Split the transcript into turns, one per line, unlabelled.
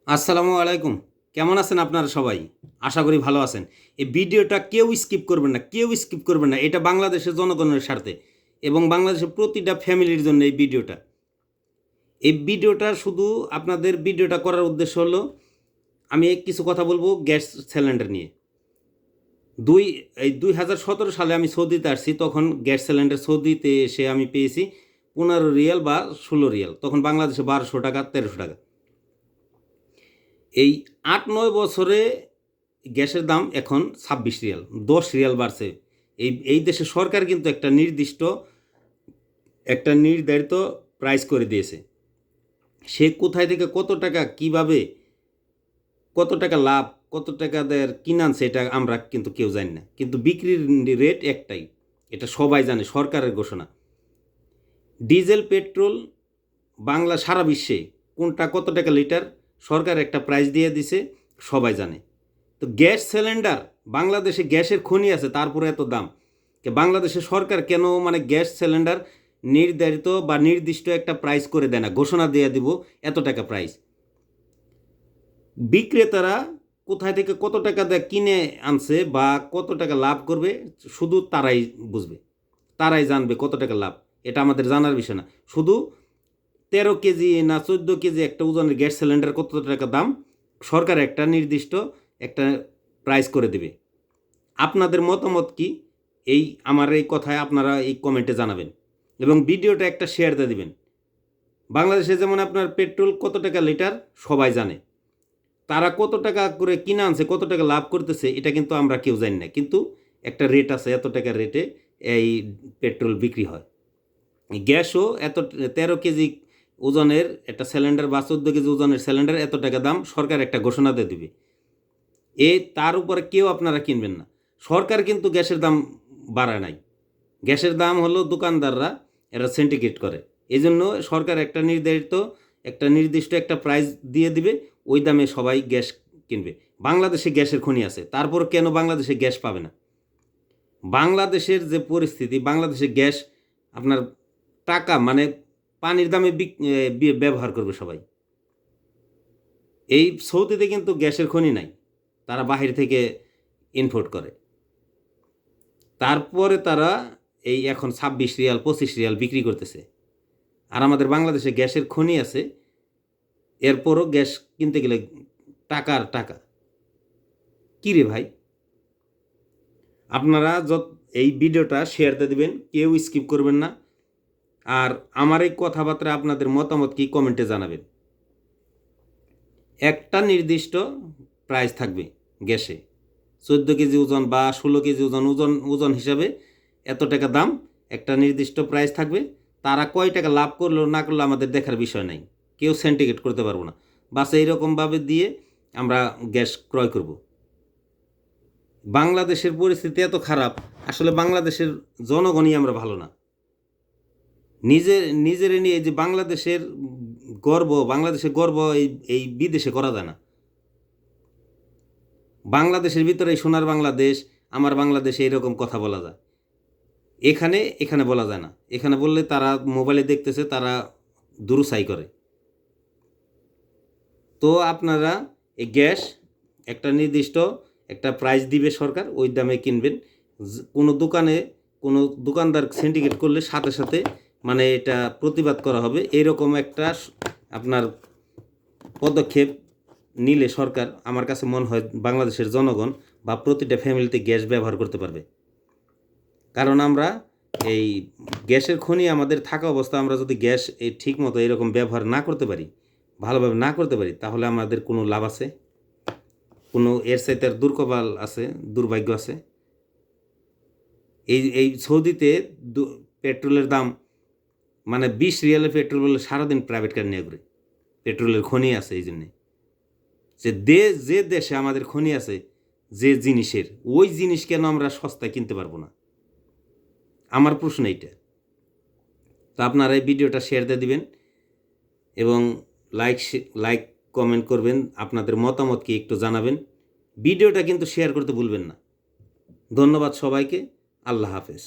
আসসালামু আলাইকুম। কেমন আছেন আপনারা সবাই? আশা করি ভালো আছেন। এই ভিডিওটা কেউ স্কিপ করবেন না, কেউ স্কিপ করবেন না। এটা বাংলাদেশের জনগণের স্বার্থে এবং বাংলাদেশের প্রতিটা ফ্যামিলির জন্য এই ভিডিওটা। এই ভিডিওটা শুধু আপনাদের ভিডিওটা করার উদ্দেশ্য হলো আমি কিছু কথা বলবো গ্যাস সিলিন্ডার নিয়ে। দুই এই ২০১৭ সালে আমি সৌদিতে আসছি। তখন গ্যাস সিলিন্ডার সৌদিতে এসে আমি পেয়েছি ১৫ রিয়াল বা ১৬ রিয়াল। তখন বাংলাদেশে ১২০০ টাকা, ১৩০০ টাকা। এই ৮-৯ বছরে গ্যাসের দাম এখন ২৬ রিয়াল, ১০ রিয়াল বাড়ছে। এই দেশের সরকার কিন্তু একটা নির্ধারিত প্রাইস করে দিয়েছে। সে কোথায় থেকে কত টাকা, কিভাবে, কত টাকা লাভ, কত টাকা দেয় কিনে আনছে এটা আমরা কিন্তু কেউ জানি না। কিন্তু বিক্রির রেট একটাই, এটা সবাই জানে, সরকারের ঘোষণা। ডিজেল, পেট্রোল সারা বিশ্বে কোনটা কত টাকা লিটার সরকার একটা প্রাইস দিয়ে দিছে, সবাই জানে। তো গ্যাস সিলিন্ডার, বাংলাদেশে গ্যাসের খনি আছে তারপরে এত দাম। বাংলাদেশের সরকার কেন গ্যাস সিলিন্ডার নির্ধারিত বা নির্দিষ্ট একটা প্রাইস করে দেয় না, ঘোষণা দিয়ে দিব এত টাকা প্রাইস। বিক্রেতারা কোথায় থেকে কত টাকা দিয়ে কিনে আনছে বা কত টাকা লাভ করবে শুধু তারাই বুঝবে, তারাই জানবে কত টাকা লাভ। এটা আমাদের জানার বিষয় না। শুধু ১৩ কেজি না ১৪ কেজি একটা ওজনের গ্যাস সিলিন্ডার কত টাকা দাম সরকার একটা নির্দিষ্ট একটা প্রাইস করে দেবে। আপনাদের মতামত কি আমার এই কথায় আপনারা এই কমেন্টে জানাবেন এবং ভিডিওটা একটা শেয়ার দিয়ে দিবেন। বাংলাদেশে যেমন আপনার পেট্রোল কত টাকা লিটার সবাই জানে, তারা কত টাকা করে কিনে আনছে, কত টাকা লাভ করতেছে এটা কিন্তু আমরা কেউ জানি না। কিন্তু একটা রেট আছে, এত টাকার রেটে এই পেট্রোল বিক্রি হয়। গ্যাসও এত ১৩ কেজি ওজনের একটা সিলিন্ডার বা ১৪ কেজি ওজনের সিলিন্ডার এত টাকা দাম সরকার একটা ঘোষণা দিয়ে দিবে। তার উপরে কেউ আপনারা কিনবেন না। সরকার কিন্তু গ্যাসের দাম বাড়ায় নাই। গ্যাসের দাম হলো দোকানদাররা এরা সিন্ডিকেট করে। এই জন্য সরকার একটা নির্দিষ্ট একটা প্রাইস দিয়ে দিবে, ওই দামে সবাই গ্যাস কিনবে। বাংলাদেশে গ্যাসের খনি আছে, তারপর কেন বাংলাদেশে গ্যাস পাবে না? বাংলাদেশের যে পরিস্থিতি, বাংলাদেশে গ্যাস আপনার টাকা পানির দামে ব্যবহার করবে সবাই। এই সৌদিতে কিন্তু গ্যাসের খনি নাই, তারা বাহির থেকে ইম্পোর্ট করে। তারপরে তারা এখন ২৬ রিয়াল ২৫ রিয়াল বিক্রি করতেছে। আর আমাদের বাংলাদেশে গ্যাসের খনি আছে, এরপরও গ্যাস কিনতে গেলে টাকার টাকা। কী রে ভাই? আপনারা এই ভিডিওটা শেয়ার দিয়ে দেবেন, কেউ স্কিপ করবেন না। আর আমার এই কথাবার্তা আপনাদের মতামত কি কমেন্টে জানাবেন। একটা নির্দিষ্ট প্রাইস থাকবে গ্যাসে, ১৪ কেজি ওজন বা ১৬ কেজি ওজন হিসাবে এত টাকা দাম, একটা নির্দিষ্ট প্রাইস থাকবে। তারা কয় টাকা লাভ করলো না করলো আমাদের দেখার বিষয় নাই, কেউ সিন্ডিকেট করতে পারবো না। বাস এইরকমভাবে দিয়ে আমরা গ্যাস ক্রয় করব। বাংলাদেশের পরিস্থিতি এত খারাপ, আসলে বাংলাদেশের জনগণই আমরা ভালো না। নিজের নিয়ে যে বাংলাদেশের গর্ব এই বিদেশে করা যায় না। বাংলাদেশের ভিতরে সোনার বাংলাদেশ, আমার বাংলাদেশে এরকম কথা বলা যায়। এখানে বলা যায় না। এখানে বললে তারা মোবাইলে দেখতেছে, তারা দুরুসাই করে। তো আপনারা এই গ্যাস একটা নির্দিষ্ট একটা প্রাইস দিবে সরকার, ওই দামে কিনবেন। কোনো দোকানদার সিন্ডিকেট করলে সাথে সাথে এটা প্রতিবাদ করা হবে। এরকম একটা আপনার পদক্ষেপ নিলে সরকার, আমার কাছে মনে হয় বাংলাদেশের জনগণ বা প্রতিটা ফ্যামিলিতে গ্যাস ব্যবহার করতে পারবে। কারণ আমরা এই গ্যাসের খনি আমাদের থাকা অবস্থা, আমরা যদি গ্যাস ঠিক মতো এরকম ব্যবহার না করতে পারি, ভালোভাবে না করতে পারি, তাহলে আমাদের কোনো লাভ আছে? কোনো এর চাইতে আর দুর্কপাল আছে, দুর্ভাগ্য আছে? এই সৌদিতে পেট্রোলের দাম ২০ রিয়ালের পেট্রোল বলে সারাদিন প্রাইভেট কার নিয়ে ঘুরে। পেট্রোলের খনি আছে, এই জন্যে যে দেশে আমাদের খনি আছে যে জিনিসের, ওই জিনিস কেন আমরা সস্তায় কিনতে পারবো না? আমার প্রশ্ন এইটা। তো আপনারা এই ভিডিওটা শেয়ার দিয়ে দিবেন এবং লাইক কমেন্ট করবেন, আপনাদের মতামত কি একটু জানাবেন। ভিডিওটা কিন্তু শেয়ার করতে ভুলবেন না। ধন্যবাদ সবাইকে। আল্লাহ হাফেজ।